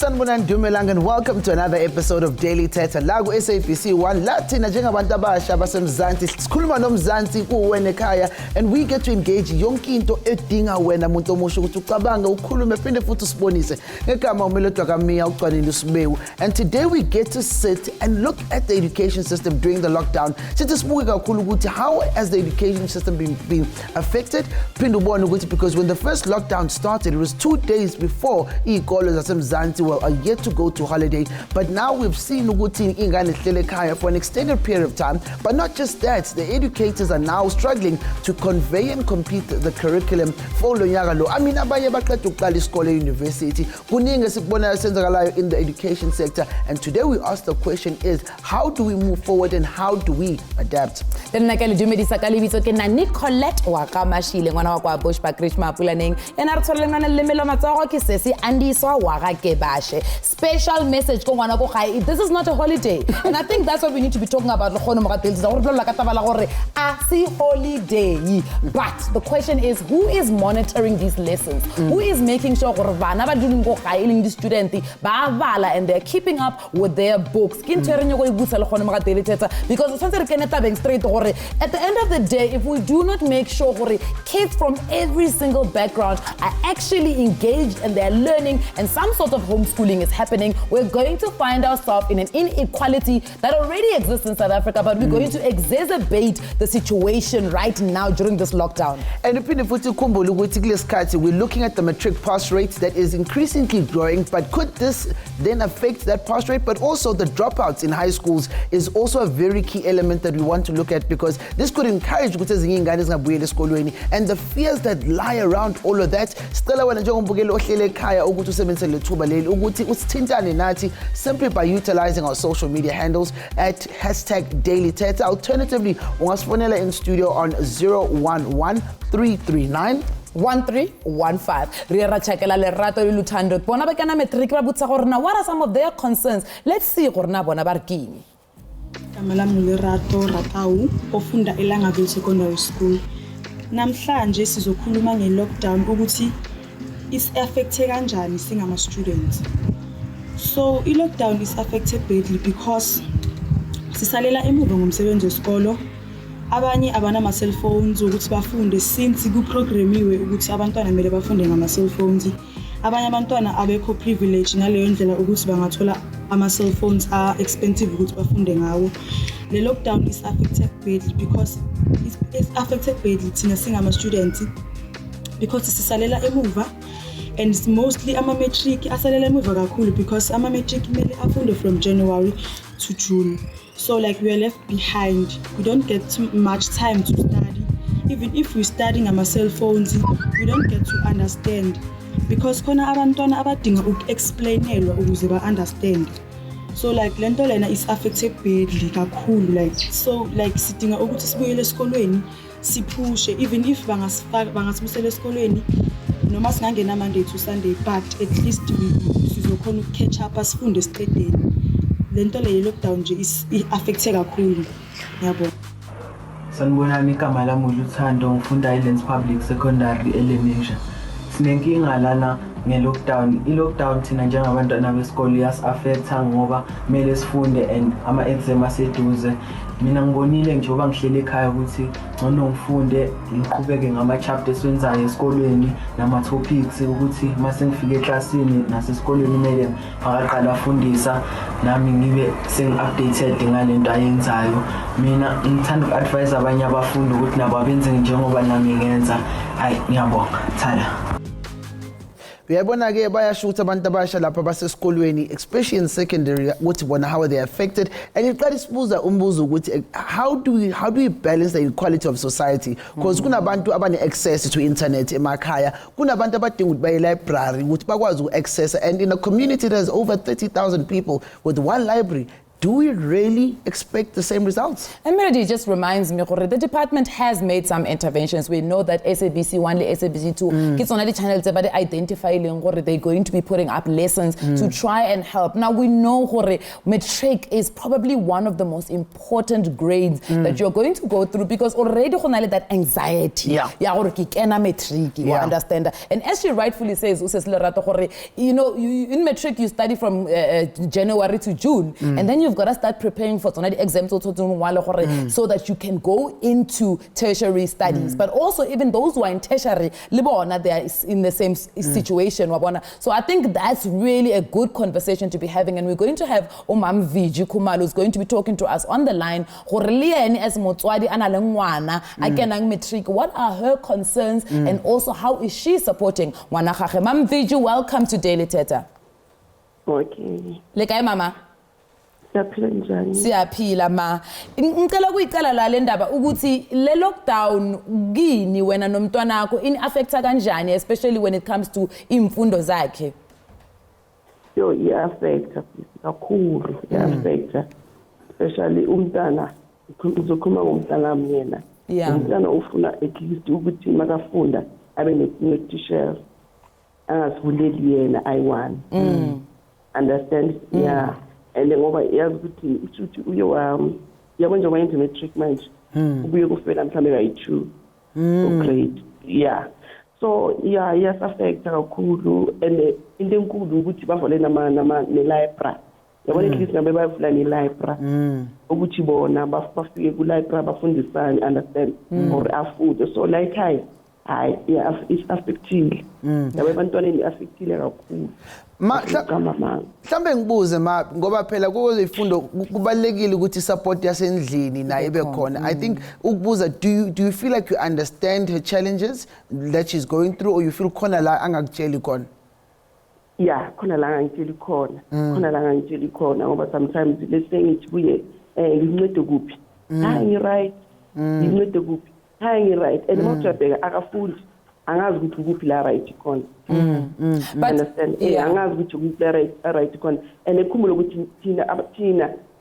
Sanibonani Dumelang and welcome to another episode of Daily Thetha la ku SABC 1 la thina njengabantu abasha basemzansi sikhuluma nomzansi kuwena ekhaya and we get to engage yonke into edinga wena umuntu omusha ukuthi ucabange ukhulume phinde futhi usibonise ngegama umelodwa kaMia ucwanile usibewu and today we get to sit and look at the education system during the lockdown sithi sibuke kakhulu ukuthi how has the education system been affected phinde ubone ukuthi because when the first lockdown started it was 2 days before izikole zasemzansi are yet to go to holiday, but now we've seen ukuthi ingane hlele ekhaya for an extended period of time. But not just that, the educators are now struggling to convey and complete the curriculum for lo nyaka lo. I mean, abanye baqeda ukuqala isikole university. Kuningi esikubona senzakalayo in the education sector, and today we ask the question is how do we move forward and how do we adapt? Nna ke le dumedisa ka lebitso ke na Nicolette wa ka mashile ngwana wa kwa Bushback Krishma Pulaneng ena re tshole ngwana le melo matsogo ke sesi andiswa wa ga ke bashe special message ko ngwana ko gae this is not a holiday and I think that's what we need to be talking about le khono mo ga tletsa gore blola ka tabala gore a si holiday but the question is who is monitoring these lessons who is making sure gore bana ba duleng go gae le di student ba bala and they're keeping up with their books ke ntshwereng go ibutsa le khono mo ga tletsa because since re kene tabeng straight gore at the end of the day if we do not make sure gore kids from every single background are actually engaged and they're learning and some sort of homeschooling is happening, we're going to find ourselves in an inequality that already exists in South Africa, but we're going to exacerbate the situation right now during this lockdown. And we're looking at the matric pass rate that is increasingly growing, but could this then affect that pass rate? But also the dropouts in high schools is also a very key element that we want to look at because this could encourage and the fears that lie around all of that. Simply by utilizing our social media handles at #DailyThetha. Alternatively, ungasfonela in studio on 011-339 1315. Riera chakela le rato le luthando. Bona ba kana matric ba butsa gore na what are some of their concerns? Let's see gore na bona ba rekini. Kamala Mulerato Ratau ofunda eLangaville Secondary School. Namhlanje sizokhuluma nge-lockdown ukuthi is affected kanjani singama students. So i-lockdown is affected badly because sisalela emuva ngomsebenzi wesikolo. Abanye abana ma cell phones ukuthi bafunde since kuprogramiwe ukuthi abantwana kumele bafunde ngama cell phones. Abanye abantwana abekho privilege ngaleyo ndlela ukuthi bangathola ama cell phones are expensive ukuthi bafunde ngawo. The lockdown is affected badly because it's affected badly thina singama students because sisalela emuva and it's mostly ama matric asalela emuva kakhulu because ama matric kumele afunde from January to June. So like we are left behind. We don't get too much time to study. Even if we're studying on our cell phones, we don't get to understand because khona abantwana abadinga ukuexplainelwa ukuze ba understand. So like lento lena is affected badly kakhulu like so like sidinga ukuthi sibuyele esikolweni siphushe even if bangasibusela esikolweni noma singangena Monday to Sunday but at least sizokhona ukcatch up asifunde esiqedeni. Lento le lockdown nje is affected kakhulu yabo. Sanibonani igama lami uLuthando ngifunda eLens Public Secondary Elementary. Sinenkinga lana nge-lockdown. I-lockdown thina njengabantwana besikole yas-affecta ngoba kumele sifunde and ama-exam aseduze. Mina ngibonile njengoba ngihlele ekhaya ukuthi ngcono ngifunde ngiqhubeke ngama-chapter esiwenzayo esikolweni nama-topics ukuthi mase ngifike eklasini nasesikolweni kumele ngaqala afundisa nami ngibe sengi-updated ngalento ayenzayo. Mina ngithanda uku-advise abanye abafundi ukuthi nabo abenze njengoba nami ngenza. Hayi ngiyabonga. Thala. Uyabona ke bayashuta abantu abasha lapha basesikolweni especially in secondary ukuthi bona how are they affected and iqala isibuza umbuzo ukuthi how do we balance the equality of society because kunabantu abane access to internet emakhaya kunabantu abadinga ukuthi baye library ukuthi bakwazi uaccess and in a community there's over 30,000 people with one library do we really expect the same results? And Melody just reminds me, the department has made some interventions. We know that SABC 1 and SABC 2, kids on the channels, but they identify they're going to be putting up lessons to try and help. Now we know matric is probably one of the most important grades that you're going to go through, because already that anxiety. You understand that? And as she rightfully says, you know, in matric you study from January to June, and then you've got to start preparing for the exams so that you can go into tertiary studies. But also even those who are in tertiary, they are in the same situation. So I think that's really a good conversation to be having, and we're going to have Omam Viji Kumalu, who's going to be talking to us on the line. What are her concerns, and also how is she supporting Wanakhache? Mam Viji, welcome to Daily Thetha. Okay. Lekay mama. Siyaphila ma. Ngicela ukuyiqala la le ndaba ukuthi le lockdown kini wena nomntwana wakho in affecta kanjani, especially when it comes to imfundo zakhe? Yo, affecta kakhulu, affecta. Especially umntana, uzokhuluma ngomntana mina. Umntana ufuna at least ukuthi makafunda abe ne-teacher angasivuleli yena I1. Understand? Yeah. And then ngoba yazi ukuthi uthi uye yabo nje wayenza matric manje ubuye kufela mhlambe kayi2 grade. Yeah. So yes affect kakhulu, and into enkulu ukuthi bavule ne-library. Yabona at least ngabe bayavula ne-library ukuthi bona bafike ku-library bafundisane, understand, or afunde. So like it's affectile. Yabo abantwaneni affectile kakhulu. Mhlambe ngibuze ngoba phela kuzifundo kubalekile ukuthi support yasendlini nayo ibe khona. I think ukubuza, do you feel like you understand her challenges that she's going through, or you feel khona la angakutsheli khona? Yeah, khona la angitsheli khona ngoba sometimes let's say ngithi kuye ngincede kuphi, hayi ngi-right, ngincede kuphi, hayi ngi-right, and mawujabheka akafundi angazi ukuthi kuphi la right khona. Understand? Angazi ukuthi kuphi la right khona, and ekhumula ukuthi thina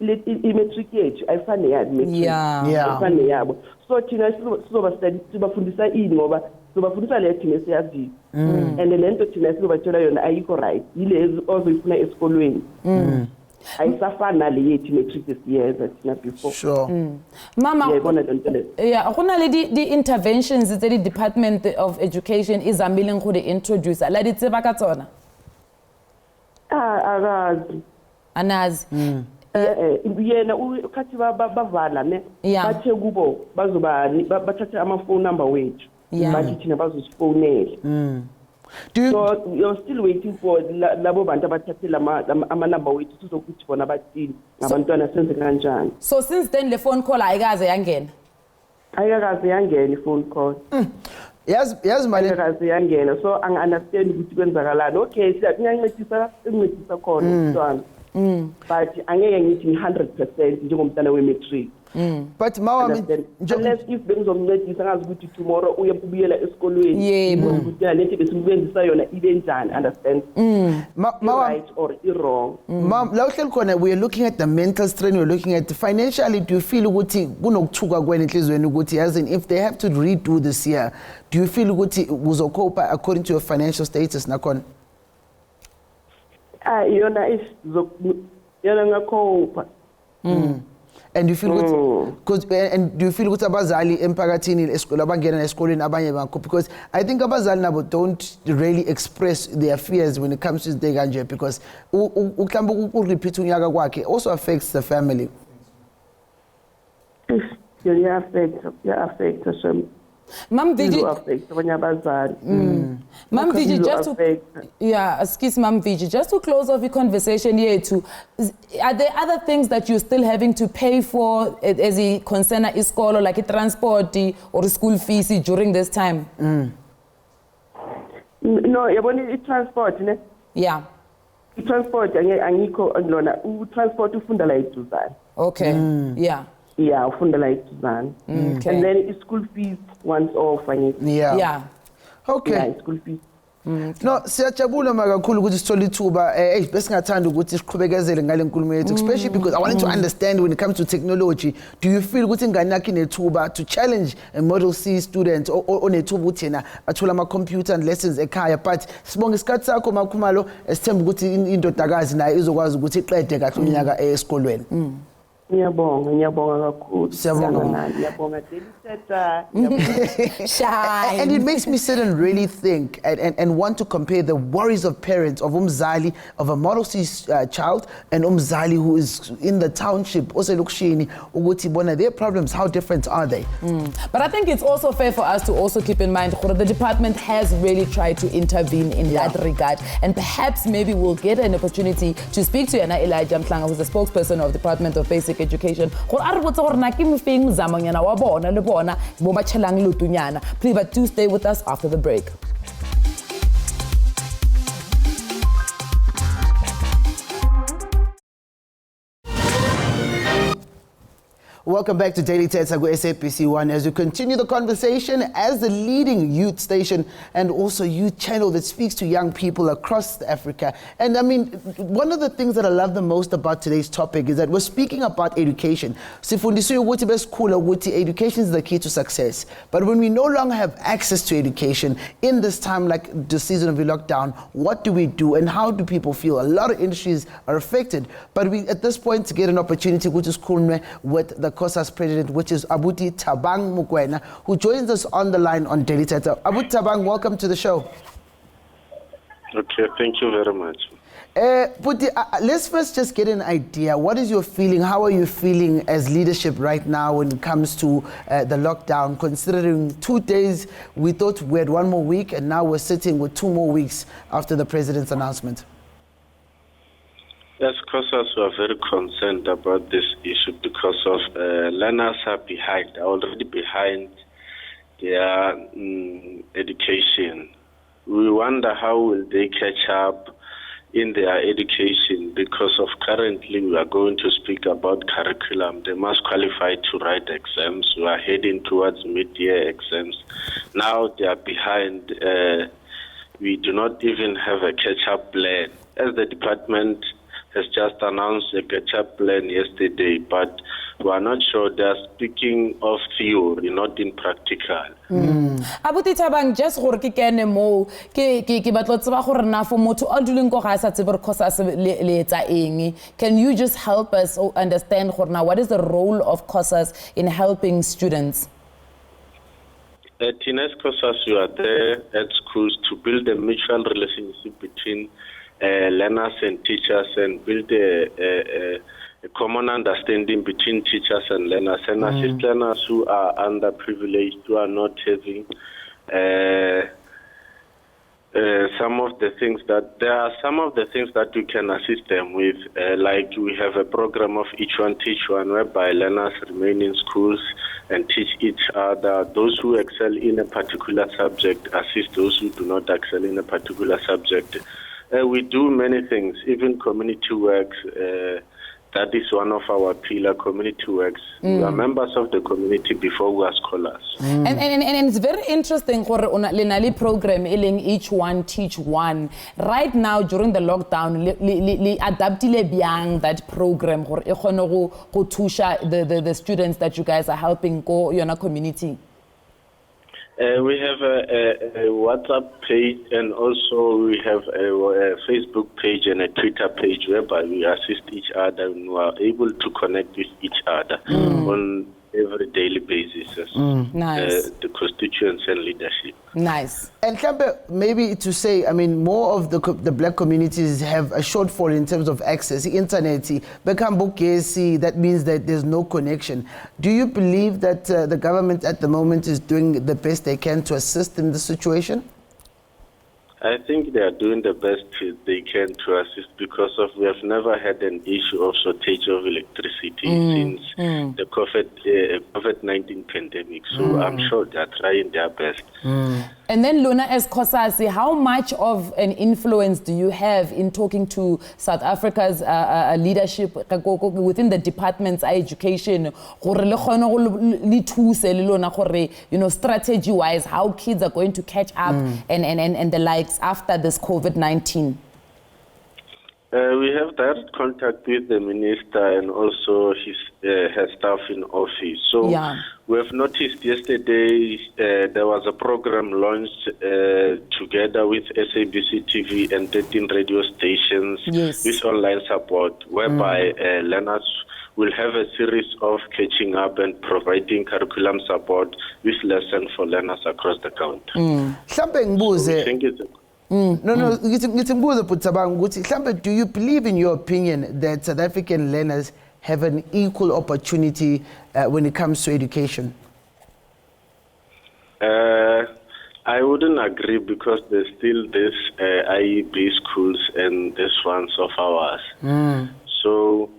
i-matric yethu ayifane yadi ayifane yabo. So thina sizobafundisa ini ngoba sizobafundisa le thina esiyaziyo, and lento thina sizobatshela yona ayikho right, yilezi ozoyifuna esikolweni. Ayisafani nale yethu matric esiyenza thina before. Sure. Mama, akuna le di interventions tse di Department of Education is amileng go di introduce la di tseba ka tsona? Anazi. Yena ukhathi bavala ne bathe kubo bathatha ama-phone number wethu bathi thina bazosifonela. So you're still waiting for labo bantu abathathela ama-number wethu sizokuthi bona bathini ngabantwana senze kanjani. So since then le phone call ayikaze yangena? Ayikaze yangena i-phone call. Yes mali ayikaze yangena, so angi-understand ukuthi kwenzakalani. Okay, siyancedisa khona umntwana, but angeke ngithi 100% njengomntana we-matric. But unless if bengizomncedisa ngazi ukuthi tomorrow uyabuyela esikolweni ukuthi lento besimsebenzisa yona ibe njani, understand, right or wrong. Mom, la uhleli khona, we are looking at the mental strain, we're looking at financially. Do you feel ukuthi kunokuthuka kwena enhlizweni ukuthi as in if they have to redo this year, do you feel ukuthi uzocope according to your financial status nakhona? Yona ngacope. And do you feel and do you feel ukuthi abazali emphakathini esikole abangena esikoleni abanye bakho, because I think abazali nabo don't really express their fears when it comes to the kanje, because uhlamba urepeat unyaka kwakhe also affects the family. Yeah, affect some. Ma'am, Viji, Ma'am Viji, excuse Ma'am Viji, just to close off the conversation here too, are there other things that you're still having to pay for as a concern at school, like a transport or school fees during this time? No, it's transport, ne? Yeah. Transport, transport ufunda la ituzana. Okay. Yeah. Yeah, ufunda la ituzana. Okay. And then school fees once off. Yeah. Yeah. Okay. Yeah, school fees. No, siyajabula makakhulu ukuthi sithola ithuba besingathanda ukuthi siqhubekeze ngale nkulumo yethu, especially because I wanted to understand when it comes to technology. Do you feel ukuthi ingane yakho inethuba to challenge a Model C student or nethuba ukuthi yena athola ama computer and lessons ekhaya, but sibonga isikhathi sakho Makhumalo, sithemba ukuthi indodakazi nayo izokwazi ukuthi iqede kahle unyaka esikolweni. Ngiyabonga kakhulu. Ngiyabonga Thetha. And it makes me sit and really think and want to compare the worries of parents of Umzali, of a Model C child, and Umzali who is in the township, also Lukshini, ukuthi bona their problems, how different are they? But I think it's also fair for us to also keep in mind that the department has really tried to intervene in that regard, and perhaps maybe we'll get an opportunity to speak to Elijah Mhlanga, who's the spokesperson of the Department of Basic Education. Please, but do stay with us after the break. Welcome back to Daily Thetha SABC 1 as we continue the conversation as the leading youth station and also youth channel that speaks to young people across Africa. And I mean, one of the things that I love the most about today's topic is that we're speaking about education. Education is the key to success. But when we no longer have access to education in this time like the season of the lockdown, what do we do and how do people feel? A lot of industries are affected. But we at this point to get an opportunity with the COSAS president, which is Abuti Thabang Mokoena, who joins us on the line on Daily Thetha. Abuti Thabang, welcome to the show. Okay, thank you very much. But let's first just get an idea. What is your feeling? How are you feeling as leadership right now when it comes to the lockdown? Considering 2 days, we thought we had 1 more week, and now we're sitting with 2 more weeks after the president's announcement. Yes, COSAS were very concerned about this issue because of learners are behind, already behind their education. We wonder how will they catch up in their education because of currently we are going to speak about curriculum. They must qualify to write exams. We are heading towards mid-year exams. Now they are behind. We do not even have a catch-up plan. As the department has just announced a catch-up plan yesterday, but we are not sure they are speaking of theory, not in practical. Abuti Thabang, just gore ke kene mo ke batla tseba gore na for motho a duleng go ga sa tsebe COSAS le etsa eng. Can you just help us understand gore now what is the role of COSAS in helping students? At COSAS, you are there at schools to build a mutual relationship between learners and teachers and build a common understanding between teachers and learners and assist learners who are underprivileged, who are not having some of the things that we can assist them with. Like we have a program of each one teach one, whereby learners remain in schools and teach each other. Those who excel in a particular subject assist those who do not excel in a particular subject. We do many things, even community works. That is one of our pillar, community works. We are members of the community before we are scholars. And it's very interesting for the program, each one teach one. Right now, during the lockdown, adaptile beyond that program, the students that you guys are helping go your community. We have a WhatsApp page and also we have a Facebook page and a Twitter page whereby we assist each other and we are able to connect with each other on every daily basis. Nice. The constituents and leadership. Nice. And maybe to say, I mean, more of the black communities have a shortfall in terms of access, internet, that means that there's no connection. Do you believe that the government at the moment is doing the best they can to assist in the situation? I think they are doing the best they can to assist because we have never had an issue of shortage of electricity since the COVID-19 pandemic. So I'm sure they are trying their best. And then Luna, as COSAS, how much of an influence do you have in talking to South Africa's leadership within the department's education? Strategy-wise, how kids are going to catch up and the likes. like after this COVID-19? We have direct contact with the minister and also her staff in office. So we have noticed yesterday there was a program launched together with SABC TV and 13 radio stations with online support, whereby learners will have a series of catching up and providing curriculum support with lessons for learners across the country. Do you believe, in your opinion, that South African learners have an equal opportunity when it comes to education? I wouldn't agree, because there's still this IEB schools and this ones of ours. So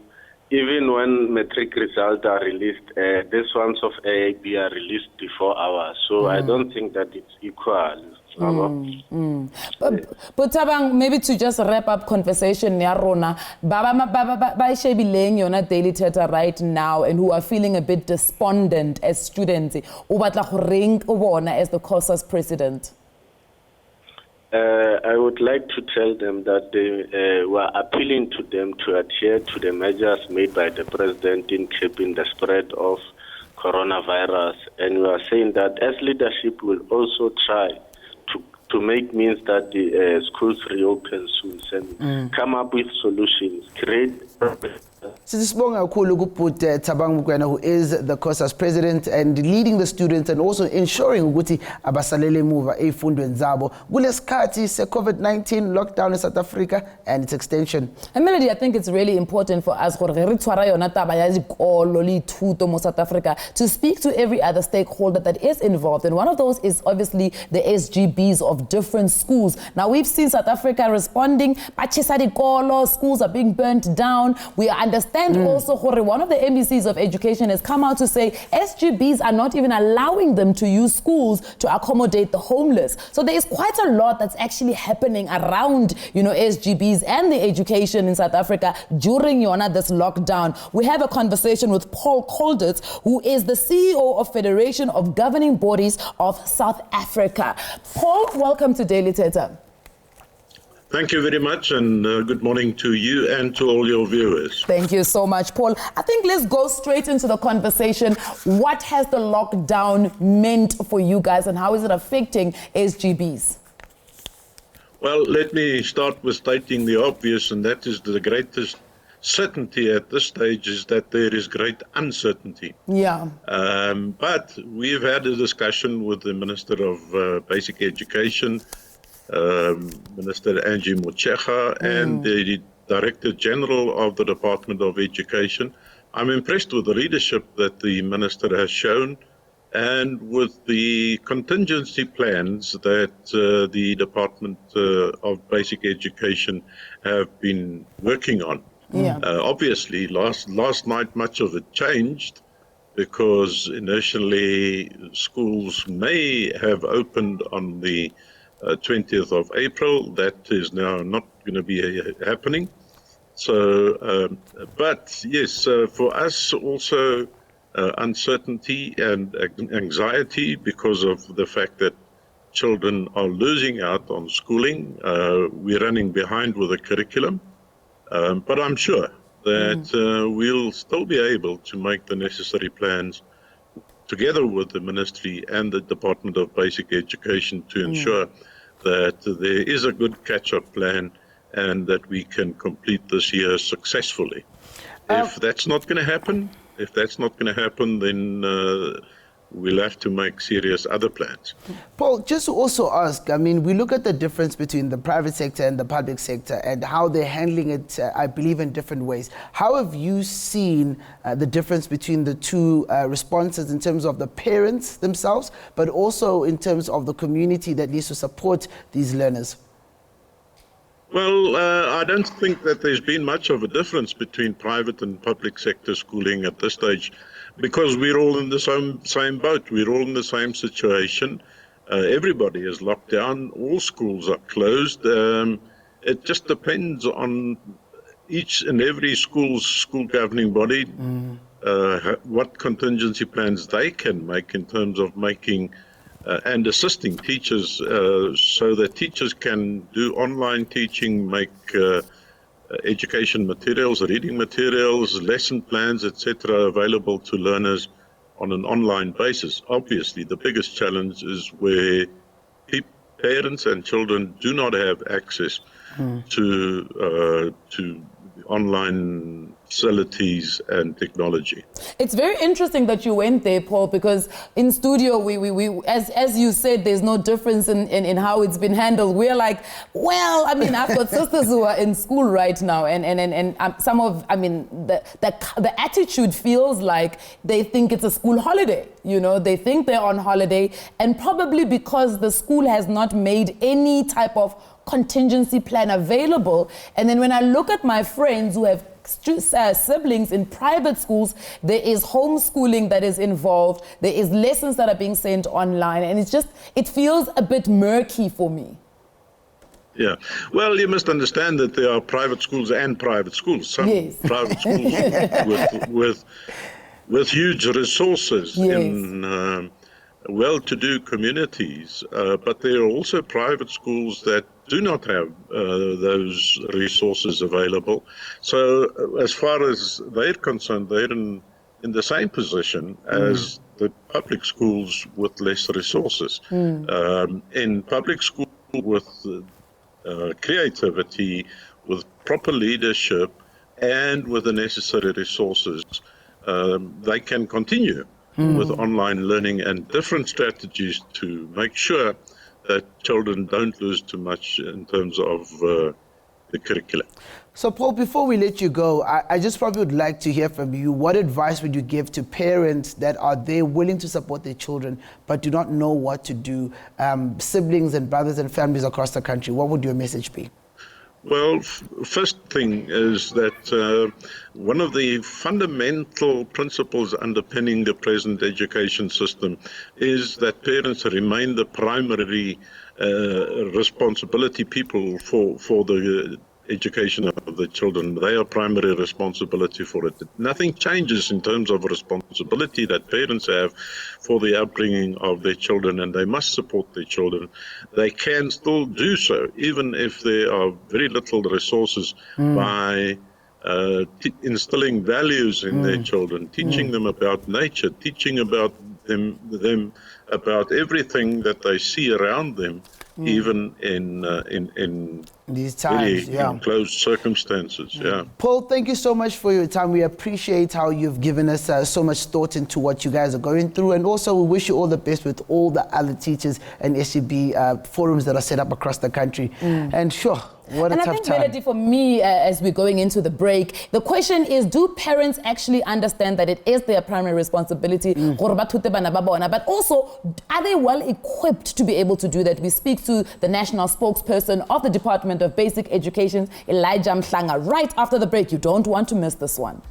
even when matric results are released, these ones of AIB are released before ours. So I don't think that it's equal. But Tabang, maybe to just wrap up conversation, Yarona, Baba yona Daily Thetha right now, and who are feeling a bit despondent as students, as the COSAS president. I would like to tell them that they were appealing to them to adhere to the measures made by the president in keeping the spread of coronavirus. And we are saying that as leadership will also try to make means that the schools reopen soon and come up with solutions, create. Sisibonga kakhulu kuBhuti Thabang Mokoena, who is the COSAS president and leading the students and also ensuring ukuthi abasalele emuva ezifundweni zabo kulesikhathi se-COVID-19 lockdown in South Africa and its extension. And Melody, I think it's really important for us South Africa to speak to every other stakeholder that is involved, and one of those is obviously the SGBs of different schools. Now we've seen South Africa responding, schools are being burnt down. We understand also one of the MBCs of education has come out to say SGBs are not even allowing them to use schools to accommodate the homeless. So there is quite a lot that's actually happening around, SGBs and the education in South Africa during this lockdown. We have a conversation with Paul Colditz, who is the CEO of Federation of Governing Bodies of South Africa. Paul, welcome to Daily Thetha. Thank you very much, and good morning to you and to all your viewers. Thank you so much, Paul. I think let's go straight into the conversation. What has the lockdown meant for you guys, and how is it affecting SGBs? Well, let me start with stating the obvious, and that is the greatest certainty at this stage is that there is great uncertainty. Yeah. But we've had a discussion with the Minister of Basic Education, Minister Angie Motshekga, and the Director General of the Department of Education. I'm impressed with the leadership that the Minister has shown and with the contingency plans that the Department of Basic Education have been working on. Yeah. Obviously, last night much of it changed because initially schools may have opened on the 20th of April. That is now not going to be happening. So, but yes, for us also uncertainty and anxiety because of the fact that children are losing out on schooling. We're running behind with the curriculum, but I'm sure that we'll still be able to make the necessary plans together with the Ministry and the Department of Basic Education to ensure that there is a good catch-up plan and that we can complete this year successfully. If that's not going to happen, then we'll have to make serious other plans. Paul, just to also ask, I mean, we look at the difference between the private sector and the public sector and how they're handling it, I believe, in different ways. How have you seen the difference between the two responses in terms of the parents themselves, but also in terms of the community that needs to support these learners? Well, I don't think that there's been much of a difference between private and public sector schooling at this stage, because we're all in the same boat. We're all in the same situation. Everybody is locked down. All schools are closed. It just depends on each and every school governing body, what contingency plans they can make in terms of making and assisting teachers so that teachers can do online teaching, make education materials, reading materials, lesson plans, etc. available to learners on an online basis. Obviously, the biggest challenge is where parents and children do not have access to online facilities and technology. It's very interesting that you went there, Paul, because in studio, we as you said, there's no difference in how it's been handled. We're like, well, I mean, I've got sisters who are in school right now, and some of, I mean, the attitude feels like they think it's a school holiday. You know, they think they're on holiday, and probably because the school has not made any type of contingency plan available. And then when I look at my friends who have siblings in private schools, there is homeschooling that is involved, there is lessons that are being sent online, and it feels a bit murky for me. Yeah, well, you must understand that there are private schools and private schools. Some private schools with huge resources in well-to-do communities, but there are also private schools that do not have those resources available. So as far as they're concerned, they're in the same position as the public schools with less resources. In public school with creativity, with proper leadership, and with the necessary resources, they can continue with online learning and different strategies to make sure that children don't lose too much in terms of the curriculum. So, Paul, before we let you go, I just probably would like to hear from you. What advice would you give to parents that are there willing to support their children but do not know what to do, siblings and brothers and families across the country? What would your message be? Well, first thing is that one of the fundamental principles underpinning the present education system is that parents remain the primary responsibility people for the education of the children. They are primary responsibility for it. Nothing changes in terms of responsibility that parents have for the upbringing of their children, and they must support their children. They can still do so, even if there are very little resources, by instilling values in their children, teaching them about nature, teaching about them about everything that they see around them, even in these times, very enclosed circumstances. Paul, thank you so much for your time. We appreciate how you've given us so much thought into what you guys are going through, and also we wish you all the best with all the other teachers and SAB forums that are set up across the country. And sure, what a tough time. And I think, Melody, for me, as we're going into the break, the question is, do parents actually understand that it is their primary responsibility? But also, are they well equipped to be able to do that? We speak to the national spokesperson of the Department of Basic Education, Elijah Mhlanga, right after the break. You don't want to miss this one.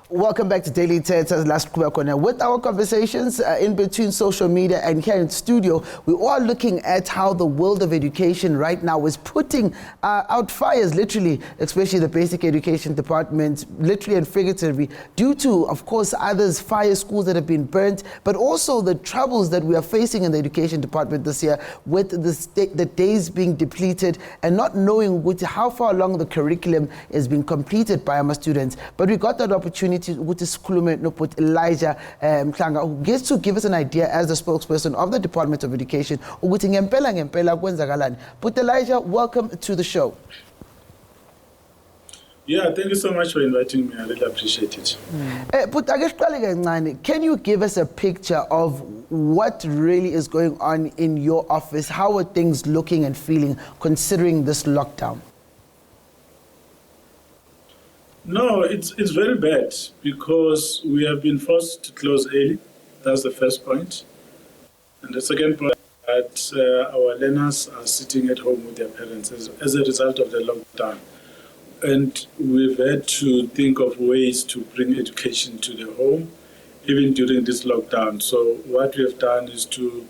Welcome back to Daily Thetha. Last week with our conversations in between social media and here in studio, we are looking at how the world of education right now is putting out fires, literally, especially the basic education department, literally and figuratively, due to, of course, others fire schools that have been burnt, but also the troubles that we are facing in the education department this year with the days being depleted and not knowing how far along the curriculum is being completed by our students. But we got that opportunity with Elijah Mhlanga, who gets to give us an idea as the spokesperson of the Department of Education. But Elijah, welcome to the show. Yeah, thank you so much for inviting me. I really appreciate it. Can you give us a picture of what really is going on in your office? How are things looking and feeling considering this lockdown? No, it's very bad because we have been forced to close early. That's the first point. And the second point is that our learners are sitting at home with their parents as a result of the lockdown. And we've had to think of ways to bring education to the home, even during this lockdown. So what we have done is to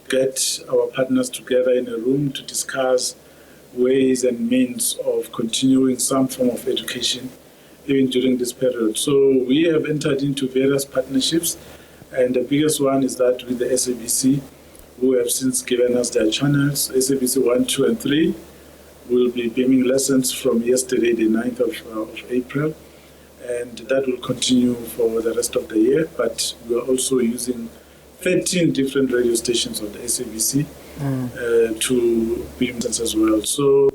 get our partners together in a room to discuss ways and means of continuing some form of education even during this period. So we have entered into various partnerships, and the biggest one is that with the SABC, who have since given us their channels. SABC 1, 2, and 3 will be beaming lessons from yesterday, the 9th of April, and that will continue for the rest of the year. But we are also using 13 different radio stations of the SABC to beam lessons as well. So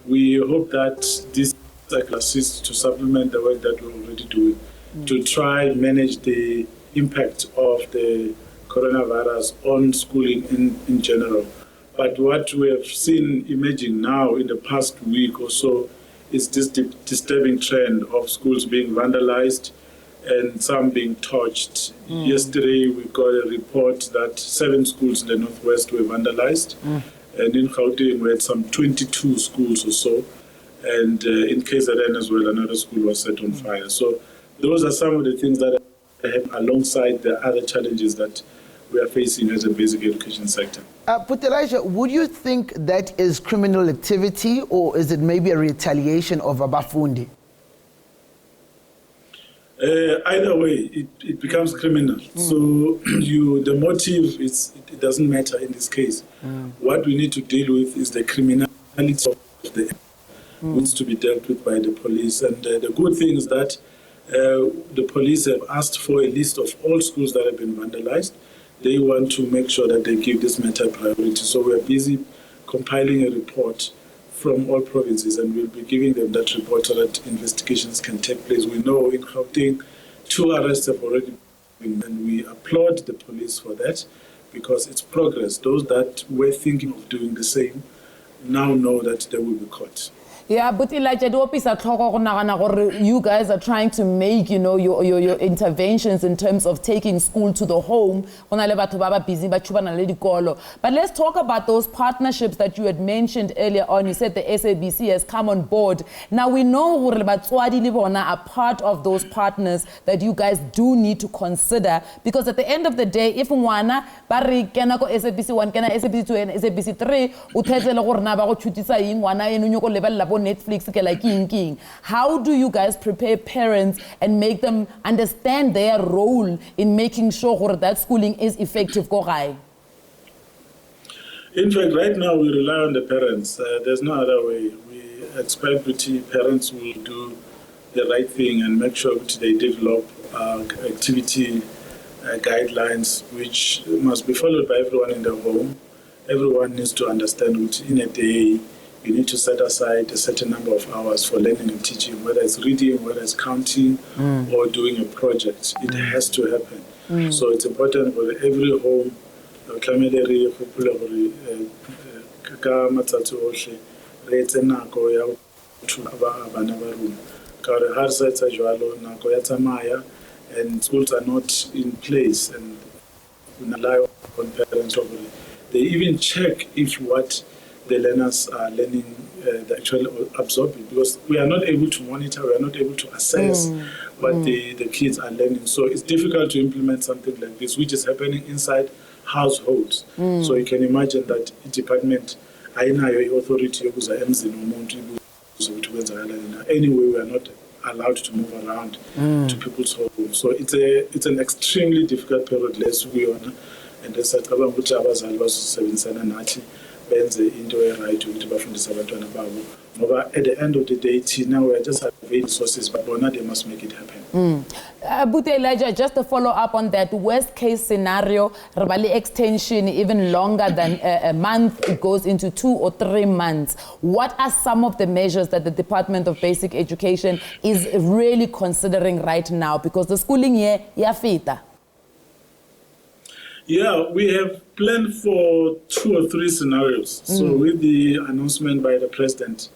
we hope that this assists to supplement the work that we're already doing to try and manage the impact of the coronavirus on schooling in general. But what we have seen emerging now in the past week or so is this disturbing trend of schools being vandalized and some being torched. Yesterday we got a report that 7 schools in the northwest were vandalized, and in Gauteng we had some 22 schools or so, and in KZN as well another school was set on fire. So those are some of the things that have alongside the other challenges that we are facing as a basic education sector. Elijah, would you think that is criminal activity, or is it maybe a retaliation of Abafundi? Either way, it becomes criminal. So the motive, it doesn't matter in this case. What we need to deal with is the criminality of the needs to be dealt with by the police. And the good thing is that the police have asked for a list of all schools that have been vandalized. They want to make sure that they give this matter priority. So we are busy compiling a report from all provinces, and we'll be giving them that report so that investigations can take place. We know in Gauteng 2 arrests have already been, and we applaud the police for that because it's progress. Those that were thinking of doing the same now know that they will be caught. Yeah, but Elijah, you guys are trying to make, your interventions in terms of taking school to the home. But let's talk about those partnerships that you had mentioned earlier on. You said the SABC has come on board. Now we know are part of those partners that you guys do need to consider, because at the end of the day, if SABC 1, SABC 2, and SABC 3, Netflix, how do you guys prepare parents and make them understand their role in making sure that schooling is effective? In fact, right now we rely on the parents. There's no other way. We expect that parents will do the right thing and make sure that they develop activity guidelines which must be followed by everyone in the home. Everyone needs to understand that in a day you need to set aside a certain number of hours for learning and teaching, whether it's reading, whether it's counting, or doing a project. It has to happen. So it's important for every home and schools are not in place, and we rely on parents. They even check if what the learners are learning, they actually absorb it, because we are not able to monitor, we are not able to assess what the kids are learning. So it's difficult to implement something like this, which is happening inside households. So you can imagine that the department, ayinayo authority yokuza emzini womuntu ukuthi kwenzakala. Anyway, we are not allowed to move around to people's homes. So it's an extremely difficult period less we on, and esacabanga ukuthi abazali bazosebenzisana nathi benze into right ukuthi bafundise abantwana babo, ngoba at the end of the day thina we are just having resources, but bona they must make it happen. But Elijah, just to follow up on that, worst case scenario, Rabali extension even longer than a month, it goes into 2 or 3 months. What are some of the measures that the Department of Basic Education is really considering right now? Because the schooling year, yafita. Yeah, we have planned for 2 or 3 scenarios. So with the announcement by the President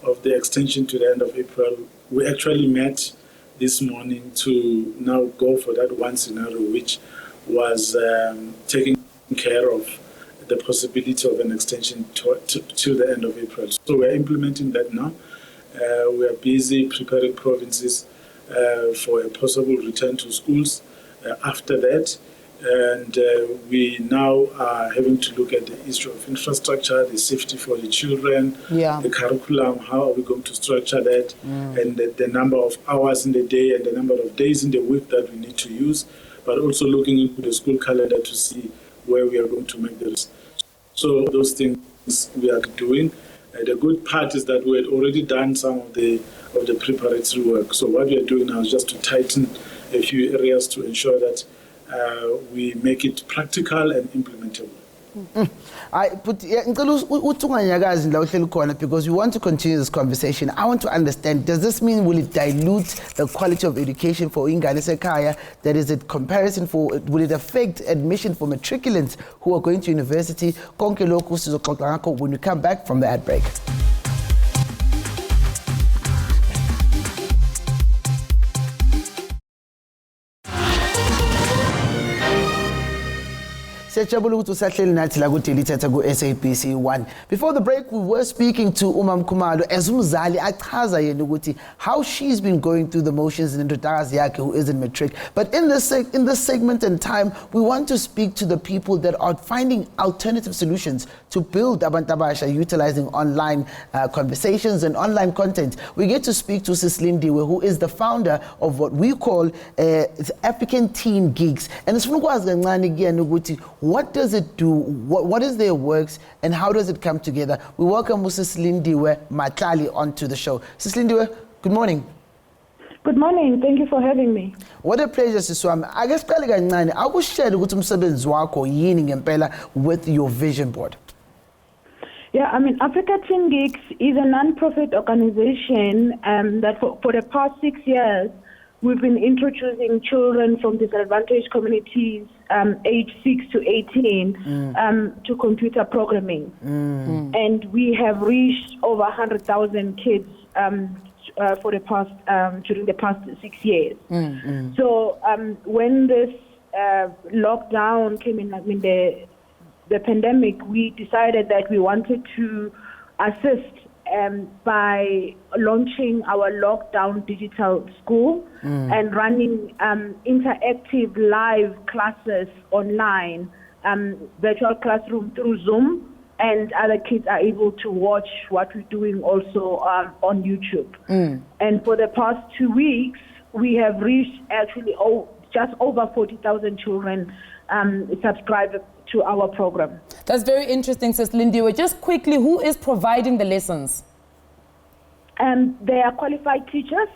of the extension to the end of April, we actually met this morning to now go for that one scenario, which was taking care of the possibility of an extension to the end of April. So we're implementing that now. We are busy preparing provinces for a possible return to schools after that. And we now are having to look at the issue of infrastructure, the safety for the children, the curriculum, how are we going to structure that, and the number of hours in the day and the number of days in the week that we need to use, but also looking into the school calendar to see where we are going to make this. So those things we are doing. The good part is that we had already done some of the preparatory work. So what we are doing now is just to tighten a few areas to ensure that we make it practical and implementable. Because we want to continue this conversation. I want to understand, does this mean will it dilute the quality of education for ingane sekhaya? That is it comparison for, will it affect admission for matriculants who are going to university? Konke lokhu sizoxoxa ngakho when we come back from the ad break. Before the break, we were speaking to Umam Kumalo as umzali achaza yena ukuthi how she's been going through the motions in indodakazi yakhe who is in matric. But in this segment and time, we want to speak to the people that are finding alternative solutions to build abantabasha utilizing online conversations and online content. We get to speak to Sis Lindiwe, who is the founder of what we call African Teen Geeks. And it's what does it do? What is their works and how does it come together? We welcome Mrs. Lindiwe Matlali onto the show. Mrs. Lindiwe, good morning. Good morning. Thank you for having me. What a pleasure, Siswami. I guess I will share with your vision board. Yeah, I mean, Africa Teen Geeks is a non-profit organization that for the past 6 years, we've been introducing children from disadvantaged communities, age 6 to 18, to computer programming. And we have reached over 100,000 kids for the past during the past 6 years. So when this lockdown came in, I mean the pandemic, we decided that we wanted to assist by launching our lockdown digital school and running interactive live classes online, virtual classroom through Zoom, and other kids are able to watch what we're doing also on YouTube. And for the past 2 weeks, we have reached actually just over 40,000 children subscribed to our program. That's very interesting, Sis Lindiwe. Just quickly, who is providing the lessons? They are qualified teachers.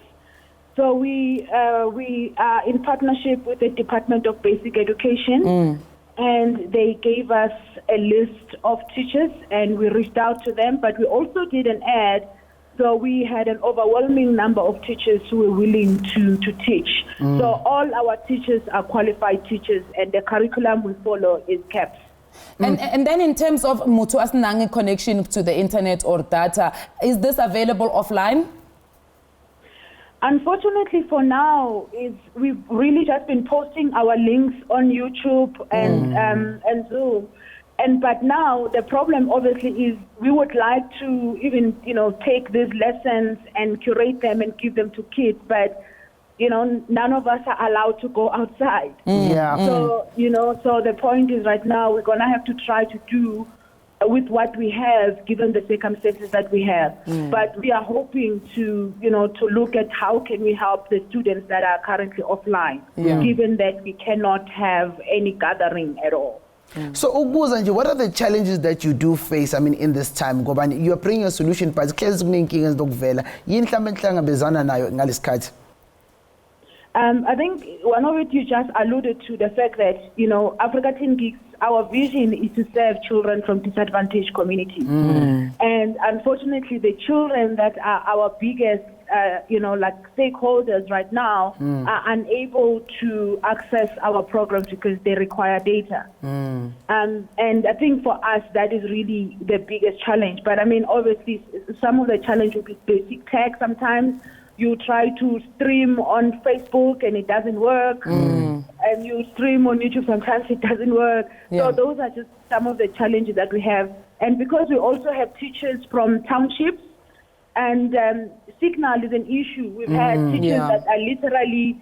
So we are in partnership with the Department of Basic Education, and they gave us a list of teachers, and we reached out to them. But we also did an ad, so we had an overwhelming number of teachers who were willing to teach. So all our teachers are qualified teachers, and the curriculum we follow is CAPS. And then in terms of Mutu Asnange connection to the internet or data, is this available offline? Unfortunately for now, we've really just been posting our links on YouTube and Zoom. But now the problem obviously is we would like to even, take these lessons and curate them and give them to kids, but none of us are allowed to go outside. So, so the point is right now we're going to have to try to do with what we have, given the circumstances that we have. But we are hoping to, to look at how can we help the students that are currently offline, given that we cannot have any gathering at all. So, Uguzanje, what are the challenges that you do face, in this time? You are bringing a solution, but I think one of it you just alluded to, the fact that, Africa Teen Geeks, our vision is to serve children from disadvantaged communities. And unfortunately, the children that are our biggest, stakeholders right now are unable to access our programs because they require data. And I think for us, that is really the biggest challenge. But obviously, some of the challenge will be basic tech sometimes. You try to stream on Facebook and it doesn't work. And you stream on YouTube, sometimes it doesn't work. So those are just some of the challenges that we have. And because we also have teachers from townships, and signal is an issue. We've had teachers that are literally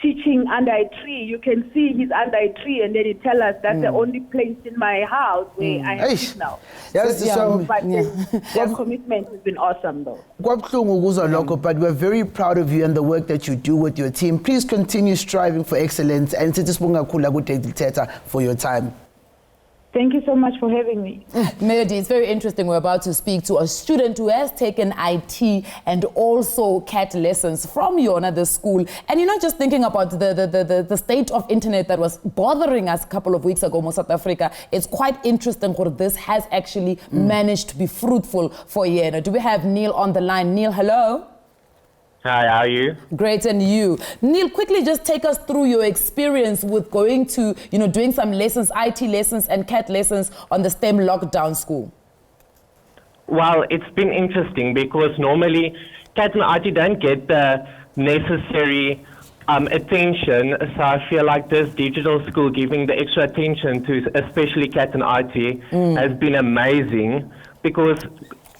teaching under a tree. You can see he's under a tree, and then he tell us that's the only place in my house where I have signal. Yes, But their commitment has been awesome, though. But we're very proud of you and the work that you do with your team. Please continue striving for excellence, and Thetha for your time. Thank you so much for having me. Melody, it's very interesting. We're about to speak to a student who has taken IT and also CAT lessons from Yona, the school. And you're not just thinking about the state of internet that was bothering us a couple of weeks ago in South Africa. It's quite interesting how this has actually managed to be fruitful for Yena. Do we have Neil on the line? Neil, hello? Hi, how are you? Great, and you? Neil, quickly just take us through your experience with going to, doing some lessons, IT lessons and CAT lessons on the STEM lockdown school. Well, it's been interesting because normally CAT and IT don't get the necessary attention, so I feel like this digital school giving the extra attention to especially CAT and IT has been amazing, because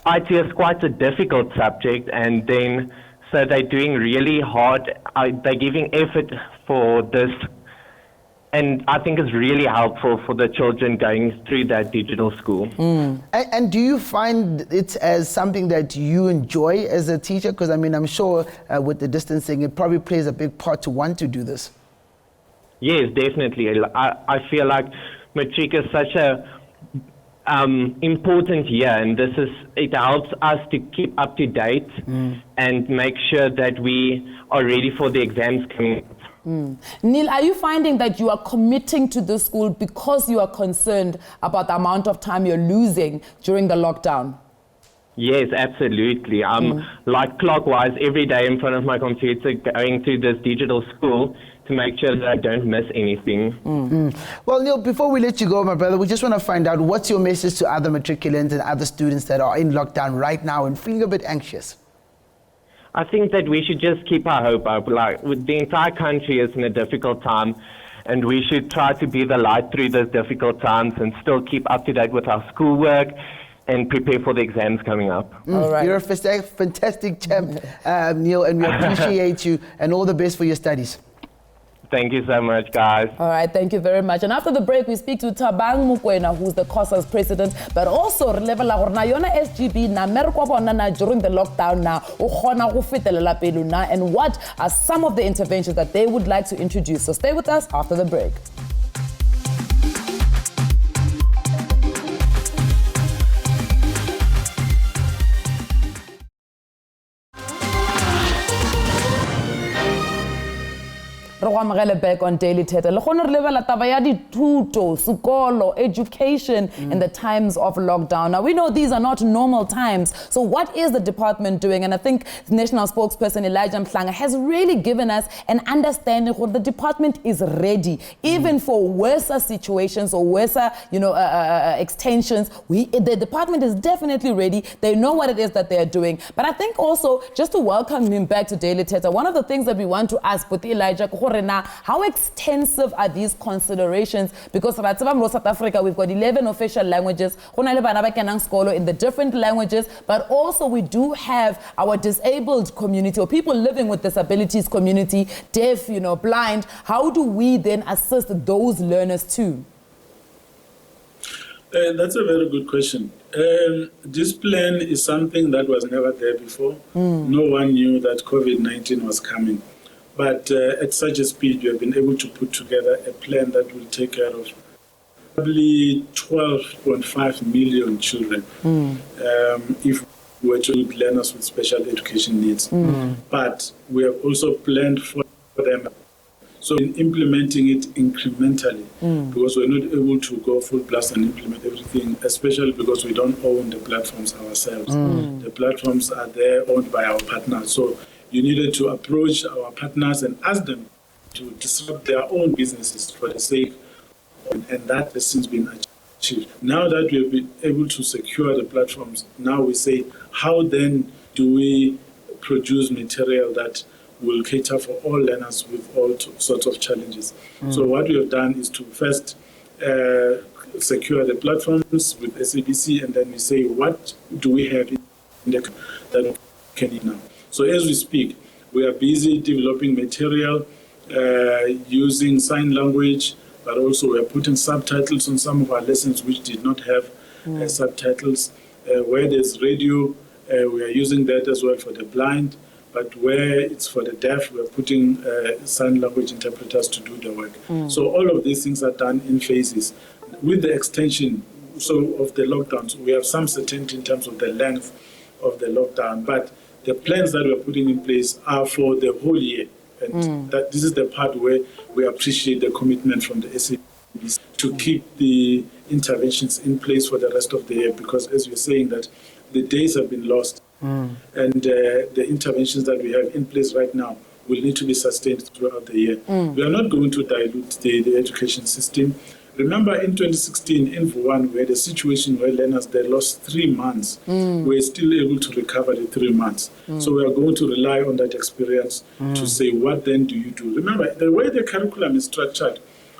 IT is quite a difficult subject, and then so they're doing really hard, they're giving effort for this, and I think it's really helpful for the children going through that digital school. And do you find it as something that you enjoy as a teacher? Because I'm sure with the distancing, it probably plays a big part to want to do this. Yes, definitely. I feel like Matric is such a important year, and it helps us to keep up to date and make sure that we are ready for the exams coming up. Neil, are you finding that you are committing to the school because you are concerned about the amount of time you're losing during the lockdown? Yes, absolutely. Like clockwise every day in front of my computer going to this digital school to make sure that I don't miss anything. Well, Neil, before we let you go, my brother, we just want to find out what's your message to other matriculants and other students that are in lockdown right now and feeling a bit anxious? I think that we should just keep our hope up. Like, the entire country is in a difficult time, and we should try to be the light through those difficult times and still keep up to date with our schoolwork and prepare for the exams coming up. All right. You're a fantastic champ, Neil, and we appreciate you, and all the best for your studies. Thank you so much, guys. All right, thank you very much. And after the break, we speak to Thabang Mokoena, who's the COSA's president, but also SGB during the lockdown now, and what are some of the interventions that they would like to introduce. So stay with us after the break. Back on Daily Thetha. Education in the times of lockdown. Now, we know these are not normal times. So what is the department doing? And I think national spokesperson Elijah Mhlanga has really given us an understanding that the department is ready, even for worse situations or worse, extensions. The department is definitely ready. They know what it is that they're doing. But I think also, just to welcome him back to Daily Thetha, one of the things that we want to ask with Elijah, how extensive are these considerations? Because in South Africa, we've got 11 official languages in the different languages, but also we do have our disabled community or people living with disabilities community, deaf, blind. How do we then assist those learners too? That's a very good question. This plan is something that was never there before. No one knew that COVID-19 was coming. But at such a speed, we have been able to put together a plan that will take care of probably 12.5 million children if we were to include learners with special education needs. But we have also planned for them. So in implementing it incrementally, because we're not able to go full blast and implement everything, especially because we don't own the platforms ourselves. The platforms are there owned by our partners. So you needed to approach our partners and ask them to disrupt their own businesses for the sake of, and that has since been achieved. Now that we have been able to secure the platforms, now we say, how then do we produce material that will cater for all learners with all sorts of challenges? So what we have done is to first secure the platforms with SABC, and then we say, what do we have in the that can now? So as we speak, we are busy developing material using sign language, but also we are putting subtitles on some of our lessons which did not have subtitles. Where there's radio, we are using that as well for the blind, but where it's for the deaf, we are putting sign language interpreters to do the work. So all of these things are done in phases. With the extension of the lockdowns, we have some certainty in terms of the length of the lockdown, but the plans that we're putting in place are for the whole year. And that this is the part where we appreciate the commitment from the SABC to keep the interventions in place for the rest of the year, because as you're saying that the days have been lost and the interventions that we have in place right now will need to be sustained throughout the year. We are not going to dilute the education system. Remember in 2016 in Vuan, we had a situation where learners, they lost 3 months. We're still able to recover the 3 months. So we are going to rely on that experience to say, what then do you do? Remember, the way the curriculum is structured,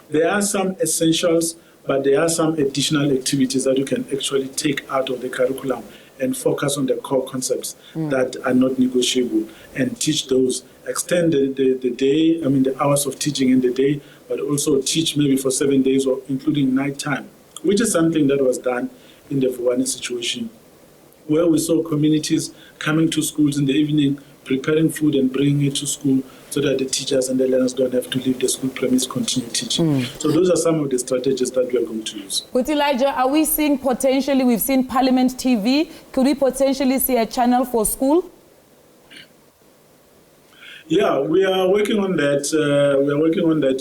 there are some essentials, but there are some additional activities that you can actually take out of the curriculum and focus on the core concepts that are not negotiable and teach those. Extend the day, the hours of teaching in the day, but also teach maybe for 7 days or including nighttime, which is something that was done in the Vuane situation, where we saw communities coming to schools in the evening, preparing food and bringing it to school so that the teachers and the learners don't have to leave the school premise, continue teaching. So those are some of the strategies that we are going to use. But Elijah, are we seeing potentially, we've seen Parliament TV, could we potentially see a channel for school? Yeah, we are working on that.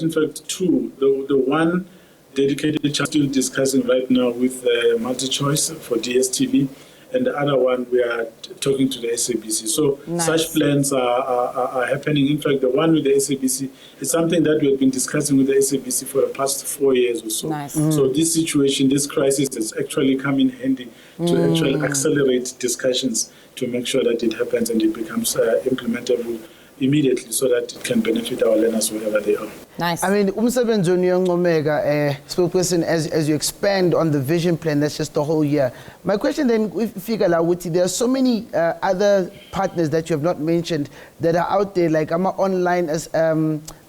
In fact, two. The one dedicated channel still discussing right now with MultiChoice for DSTV, and the other one we are talking to the SABC. So such plans are happening. In fact, the one with the SABC is something that we have been discussing with the SABC for the past 4 years or so. So this situation, this crisis has actually come in handy to actually accelerate discussions to make sure that it happens and it becomes implementable immediately so that it can benefit our learners wherever they are. Nice. Umsebenzi Omega, spokesperson, as you expand on the vision plan, that's just the whole year. My question then, if figure out, there are so many other partners that you have not mentioned that are out there, like online as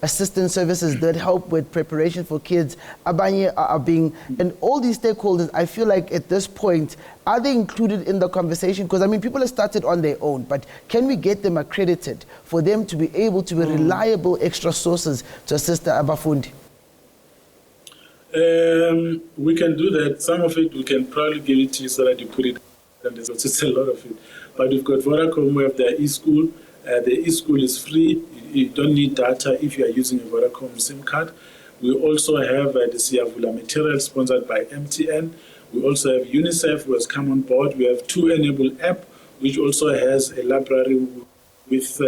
assistance services that help with preparation for kids, Abanye are being, and all these stakeholders, I feel like at this point, are they included in the conversation? Because people have started on their own, but can we get them accredited for them to be able to be reliable extra sources to assist the Abafundi? We can do that. Some of it we can probably give it to you so that you put it, and there's a lot of it. But we've got Vodacom, we have the e-school. The e-school is free. You don't need data if you are using a Vodacom SIM card. We also have the Siyavula material sponsored by MTN. We also have UNICEF, who has come on board. We have 2Enable app, which also has a library with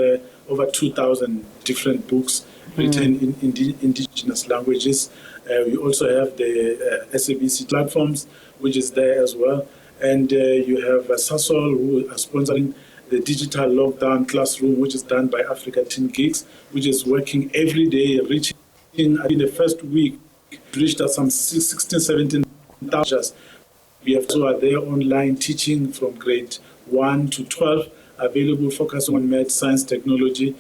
over 2,000 different books written in indigenous languages. We also have the SABC platforms, which is there as well. And you have Sasol, who are sponsoring the digital lockdown classroom, which is done by Africa Teen Geeks, which is working every day, reaching in the first week, reached at some 16, 17,000. We have also there online teaching from grade 1 to 12, available, focusing on math, science, technology,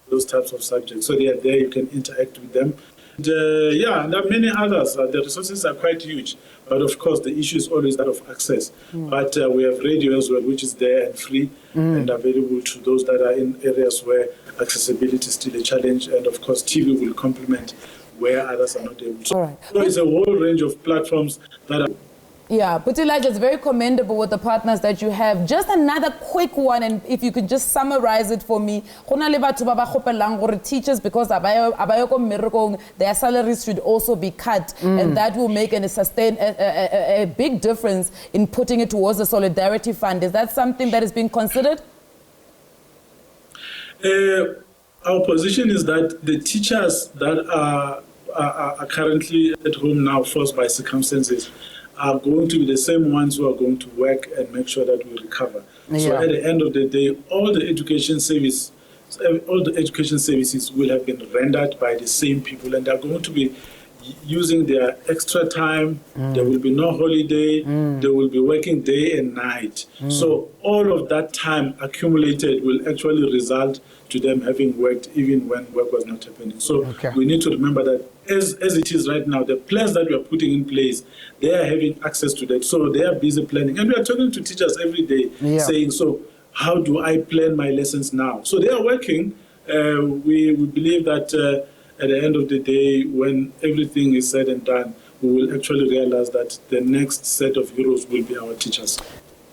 those types of subjects. So they are there, you can interact with them. And, and there are many others. The resources are quite huge, but of course the issue is always that of access. But we have radio as well, which is there and free and available to those that are in areas where accessibility is still a challenge. And of course TV will complement where others are not able to. All right. So it's a whole range of platforms that are. Yeah, but Elijah, it's very commendable with the partners that you have. Just another quick one, and if you could just summarize it for me. Teachers, because their salaries should also be cut, and that will make and sustain a big difference in putting it towards the Solidarity Fund. Is that something that is being considered? Our position is that the teachers that are currently at home now, forced by circumstances, are going to be the same ones who are going to work and make sure that we recover. So at the end of the day, all the education services will have been rendered by the same people, and they're going to be using their extra time. There will be no holiday. They will be working day and night. So all of that time accumulated will actually result to them having worked even when work was not happening. So we need to remember that as it is right now, the plans that we are putting in place, they are having access to that. So they are busy planning. And we are talking to teachers every day saying, so how do I plan my lessons now? So they are working. We believe that at the end of the day, when everything is said and done, we will actually realize that the next set of heroes will be our teachers.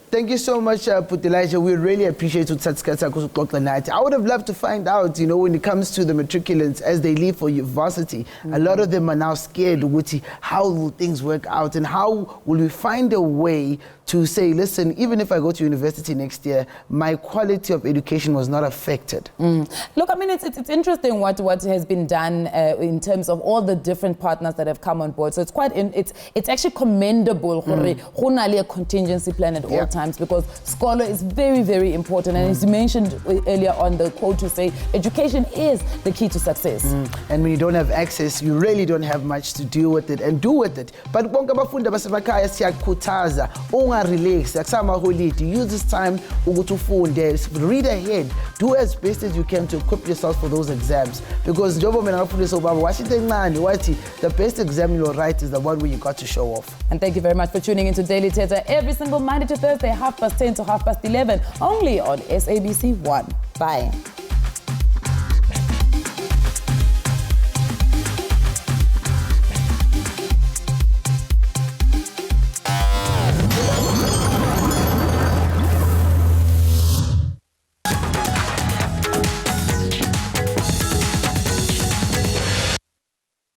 Thank you so much, Putilaja. We really appreciate it. Night. I would have loved to find out, when it comes to the matriculants as they leave for university, a lot of them are now scared. How will things work out, and how will we find a way to say, listen, even if I go to university next year, my quality of education was not affected? Look, I mean, it's interesting what has been done in terms of all the different partners that have come on board. So it's actually commendable. A contingency plan at all times, because scholar is very, very important. And as you mentioned earlier on, the quote to say, education is the key to success. And when you don't have access, you really don't have much to deal with it and do with it. But relax, use this time to read ahead, do as best as you can to equip yourself for those exams, because the best exam you'll write is the one where you got to show off. And thank you very much for tuning into Daily Thetha every single Monday to Thursday, 10:30 to 11:30, only on SABC 1. Bye.